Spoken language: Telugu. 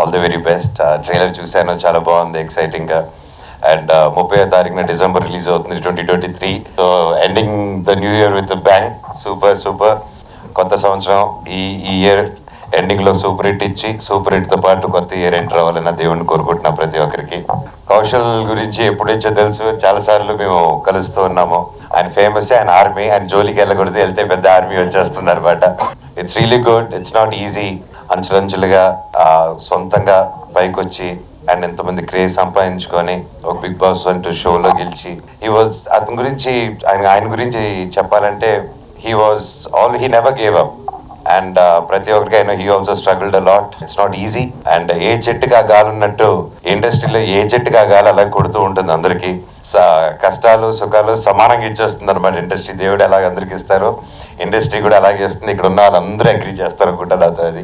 All the very best. Trailer చూశాను, చాలా బాగుంది, ఎక్సైటింగ్గా. అండ్ 30వ తారీఖున డిసెంబర్ రిలీజ్ అవుతుంది 2023. So ending the new year with bang. Super. కొత్త సంవత్సరం ఈ ఇయర్ ఎండింగ్లో సూపర్ హిట్ ఇచ్చి సూపర్ హిట్తో పాటు కొత్త ఇయర్ ఎంటర్ అవ్వాలన్న దేవుడిని కోరుకుంటున్నా ప్రతి ఒక్కరికి. కౌశల్ గురించి ఎప్పుడైతే తెలుసు, చాలాసార్లు మేము కలుస్తూ ఉన్నాము. ఆయన ఫేమస్, ఆయన ఆర్మీ, ఆయన జోలికి వెళ్ళకూడదు, వెళ్తే పెద్ద ఆర్మీ వచ్చేస్తుంది అనమాట. It's really good, it's not easy. అంచులంచులుగా సొంతంగా పైకి వచ్చి అండ్ ఎంతమంది క్రేజ్ సంపాదించుకొని ఒక బిగ్ బాస్ అంటూ షోలో గెలిచి అతని గురించి ఆయన గురించి చెప్పాలంటే he never gave up. And ప్రతి ఒక్కరికి ఆయన he also struggled a lot. It's not easy. And ఏ చెట్టుకి ఆ గాలి ఉన్నట్టు ఇండస్ట్రీలో ఏ చెట్టుకి ఆ గాలి అలా కొడుతూ ఉంటుంది అందరికీ. కష్టాలు సుఖాలు సమానంగా ఇచ్చేస్తుంది అనమాట ఇండస్ట్రీ. దేవుడు ఎలాగ అందరికి ఇస్తారో ఇండస్ట్రీ కూడా అలాగే ఇస్తుంది. ఇక్కడ ఉన్న వాళ్ళందరూ అగ్రీ చేస్తారు అనుకుంటా నాతో అది.